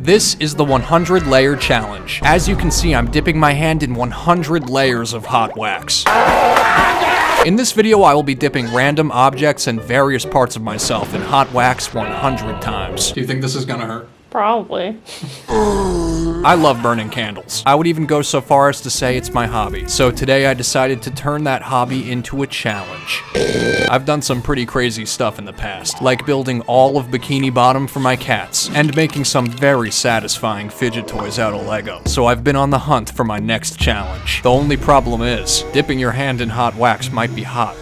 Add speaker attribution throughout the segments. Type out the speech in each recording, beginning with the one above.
Speaker 1: This is the 100 layer challenge. As you can see, I'm dipping my hand in 100 layers of hot wax. In this video, I will be dipping random objects and various parts of myself in hot wax 100 times. Do you think this is gonna hurt?
Speaker 2: Probably.
Speaker 1: I love burning candles. I would even go so far as to say it's my hobby. So today I decided to turn that hobby into a challenge. I've done some pretty crazy stuff in the past, like building all of Bikini Bottom for my cats, and making some very satisfying fidget toys out of Lego. So I've been on the hunt for my next challenge. The only problem is, dipping your hand in hot wax might be hot.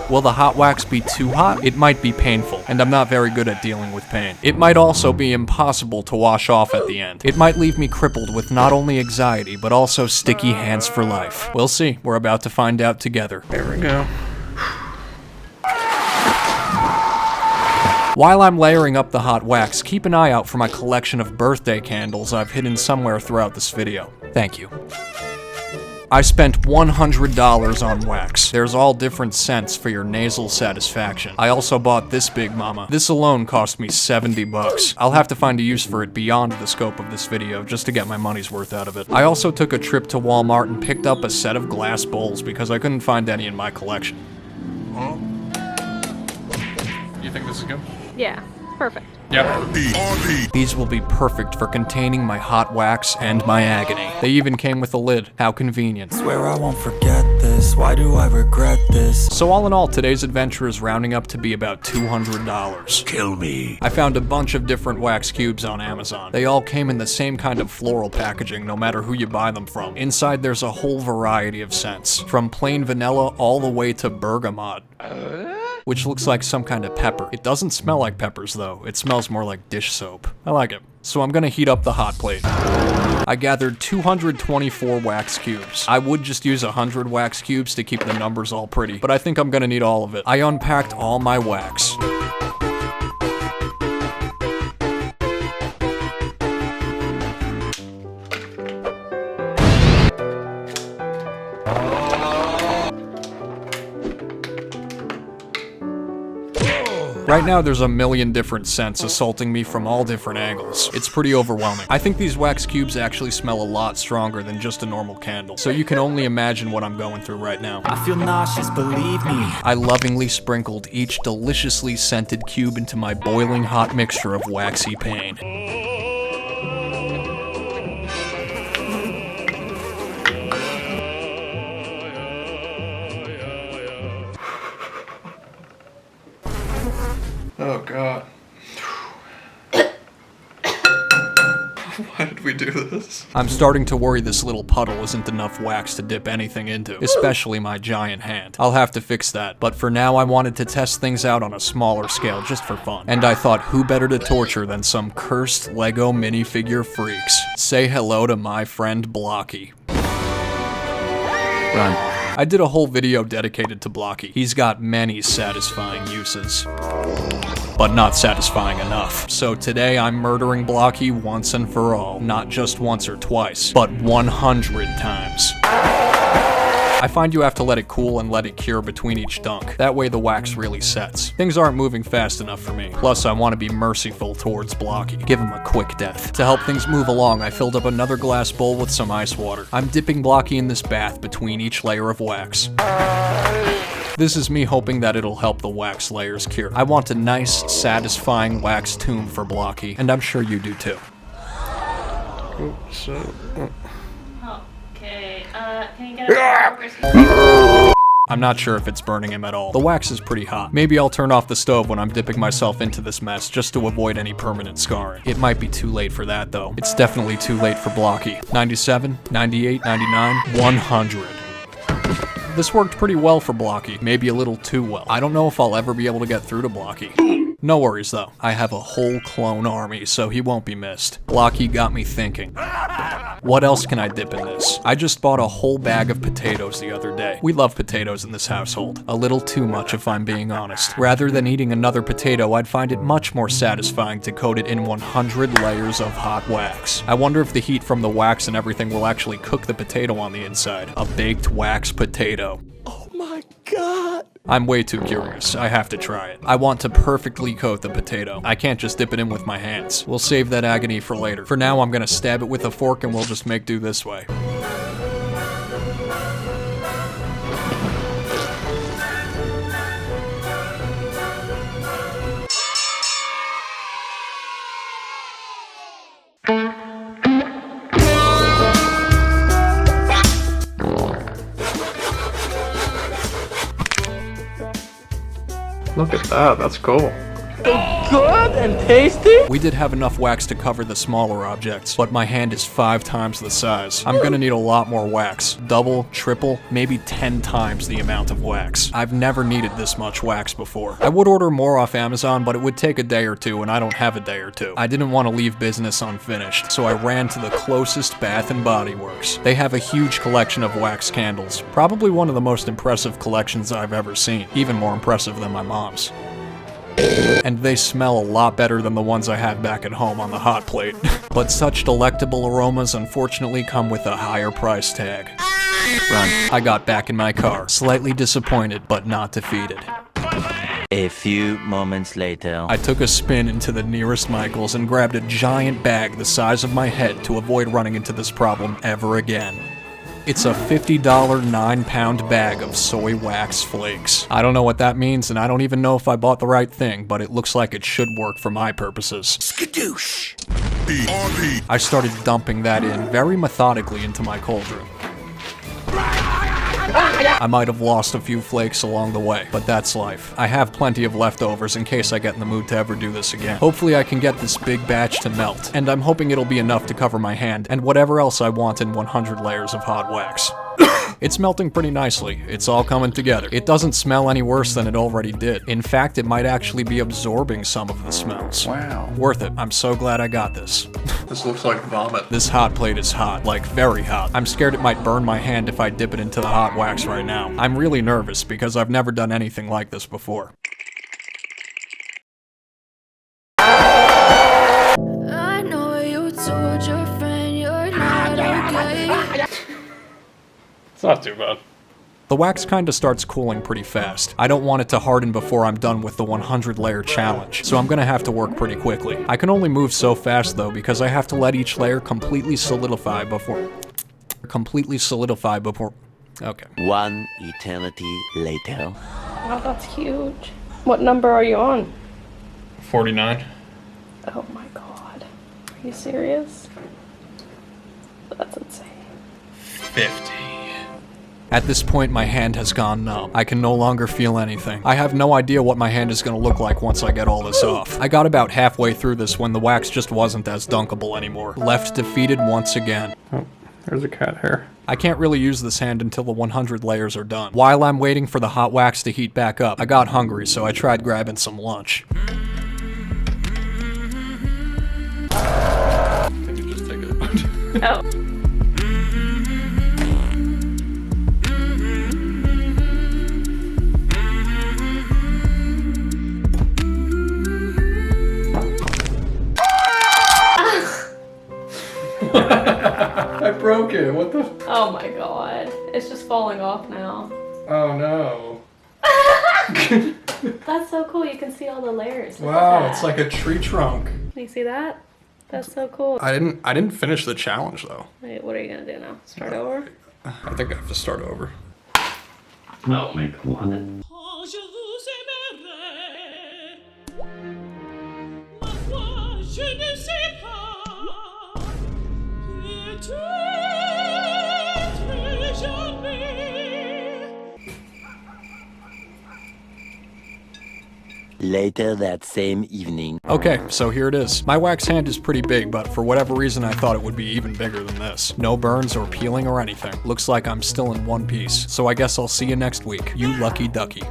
Speaker 1: Will the hot wax be too hot? It might be painful, and I'm not very good at dealing with pain. It might also be impossible to wash off at the end. It might leave me crippled with not only anxiety, but also sticky hands for life. We'll see. We're about to find out together. There we go. While I'm layering up the hot wax, keep an eye out for my collection of birthday candles I've hidden somewhere throughout this video. Thank you. I spent $100 on wax. There's all different scents for your nasal satisfaction. I also bought this big mama. This alone cost me 70 bucks. I'll have to find a use for it beyond the scope of this video just to get my money's worth out of it. I also took a trip to Walmart and picked up a set of glass bowls because I couldn't find any in my collection. You think this is good?
Speaker 2: Yeah, perfect.
Speaker 1: Yep. These will be perfect for containing my hot wax and my agony. They even came with a lid. How convenient.
Speaker 3: Swear I won't forget this. Why do I regret this?
Speaker 1: So all in all, today's adventure is rounding up to be about $200.
Speaker 3: Kill me.
Speaker 1: I found a bunch of different wax cubes on Amazon. They all came in the same kind of floral packaging, no matter who you buy them from. Inside there's a whole variety of scents, from plain vanilla all the way to bergamot, which looks like some kind of pepper. It doesn't smell like peppers though. It smells more like dish soap. I like it. So I'm gonna heat up the hot plate. I gathered 224 wax cubes. I would just use 100 wax cubes to keep the numbers all pretty, but I think I'm gonna need all of it. I unpacked all my wax. Right now, there's a million different scents assaulting me from all different angles. It's pretty overwhelming. I think these wax cubes actually smell a lot stronger than just a normal candle, so you can only imagine what I'm going through right now.
Speaker 3: I feel nauseous, believe me.
Speaker 1: I lovingly sprinkled each deliciously scented cube into my boiling hot mixture of waxy pain. Oh god. Why did we do this? I'm starting to worry this little puddle isn't enough wax to dip anything into, especially my giant hand. I'll have to fix that, but for now I wanted to test things out on a smaller scale just for fun. And I thought who better to torture than some cursed Lego minifigure freaks. Say hello to my friend Blocky. Run. I did a whole video dedicated to Blocky. He's got many satisfying uses, but not satisfying enough. So today I'm murdering Blocky once and for all. Not just once or twice, but 100 times. I find you have to let it cool and let it cure between each dunk. That way the wax really sets. Things aren't moving fast enough for me. Plus, I want to be merciful towards Blocky. Give him a quick death. To help things move along, I filled up another glass bowl with some ice water. I'm dipping Blocky in this bath between each layer of wax. This is me hoping that it'll help the wax layers cure. I want a nice, satisfying wax tomb for Blocky, and I'm sure you do too.
Speaker 2: Okay, can you get a
Speaker 1: I'm not sure if it's burning him at all. The wax is pretty hot. Maybe I'll turn off the stove when I'm dipping myself into this mess just to avoid any permanent scarring. It might be too late for that though. It's definitely too late for Blocky. 97, 98, 99, 100. This worked pretty well for Blocky, maybe a little too well. I don't know if I'll ever be able to get through to Blocky. No worries though, I have a whole clone army, so he won't be missed. Blocky got me thinking. What else can I dip in this? I just bought a whole bag of potatoes the other day. We love potatoes in this household. A little too much if I'm being honest. Rather than eating another potato, I'd find it much more satisfying to coat it in 100 layers of hot wax. I wonder if the heat from the wax and everything will actually cook the potato on the inside. A baked wax potato. Oh
Speaker 3: my god.
Speaker 1: I'm way too curious. I have to try it. I want to perfectly coat the potato. I can't just dip it in with my hands. We'll save that agony for later. For now, I'm gonna stab it with a fork and we'll just make do this way. Look at that, that's cool.
Speaker 4: Good and tasty?
Speaker 1: We did have enough wax to cover the smaller objects, but my hand is 5 times the size. I'm gonna need a lot more wax. Double, triple, maybe 10 times the amount of wax. I've never needed this much wax before. I would order more off Amazon, but it would take a day or two, and I don't have a day or two. I didn't want to leave business unfinished, so I ran to the closest Bath & Body Works. They have a huge collection of wax candles, probably one of the most impressive collections I've ever seen, even more impressive than my mom's. And they smell a lot better than the ones I had back at home on the hot plate. But such delectable aromas unfortunately come with a higher price tag. Run. I got back in my car, slightly disappointed, but not defeated.
Speaker 5: A few moments later.
Speaker 1: I took a spin into the nearest Michael's and grabbed a giant bag the size of my head to avoid running into this problem ever again. It's a $50 9-pound bag of soy wax flakes. I don't know what that means, and I don't even know if I bought the right thing, but it looks like it should work for my purposes.
Speaker 3: Skadoosh.
Speaker 1: I started dumping that in very methodically into my cauldron. I might have lost a few flakes along the way, but that's life. I have plenty of leftovers in case I get in the mood to ever do this again. Hopefully I can get this big batch to melt, and I'm hoping it'll be enough to cover my hand and whatever else I want in 100 layers of hot wax. It's melting pretty nicely. It's all coming together. It doesn't smell any worse than it already did. In fact, it might actually be absorbing some of the smells.
Speaker 6: Wow.
Speaker 1: Worth it. I'm so glad I got this.
Speaker 6: This looks like vomit.
Speaker 1: This hot plate is hot, like very hot. I'm scared it might burn my hand if I dip it into the hot wax right now. I'm really nervous because I've never done anything like this before.
Speaker 7: I know you told your friend you're not okay.
Speaker 6: It's not too bad.
Speaker 1: The wax kinda starts cooling pretty fast. I don't want it to harden before I'm done with the 100 layer challenge, so I'm gonna have to work pretty quickly. I can only move so fast though because I have to let each layer completely solidify before... Okay.
Speaker 5: One eternity later.
Speaker 2: Wow, that's huge. What number are you on?
Speaker 6: 49.
Speaker 2: Oh my god. Are you serious? That's insane.
Speaker 6: 50.
Speaker 1: At this point, my hand has gone numb. I can no longer feel anything. I have no idea what my hand is gonna look like once I get all this off. I got about halfway through this when the wax just wasn't as dunkable anymore. Left defeated once again.
Speaker 6: Oh, there's a cat hair.
Speaker 1: I can't really use this hand until the 100 layers are done. While I'm waiting for the hot wax to heat back up, I got hungry, so I tried grabbing some lunch.
Speaker 6: Can you just take it?
Speaker 2: Oh.
Speaker 6: I broke it. What the?
Speaker 2: Oh my god. It's just falling off now.
Speaker 6: Oh no.
Speaker 2: That's so cool. You can see all the layers. Look at
Speaker 6: Wow,
Speaker 2: that.
Speaker 6: it's like a tree trunk.
Speaker 2: Can you see that? That's so cool.
Speaker 6: I didn't finish the challenge though.
Speaker 2: Wait, what are you gonna do now? Start over?
Speaker 6: I think I have to start over.
Speaker 4: Oh my god.
Speaker 8: Je vous aimerai. Ma foi, je ne sais pas. Peut-être jamais.
Speaker 5: Later that same evening.
Speaker 1: Okay, so here it is. My wax hand is pretty big, but for whatever reason I thought it would be even bigger than this. No burns or peeling or anything. Looks like I'm still in one piece. So I guess I'll see you next week, you lucky ducky.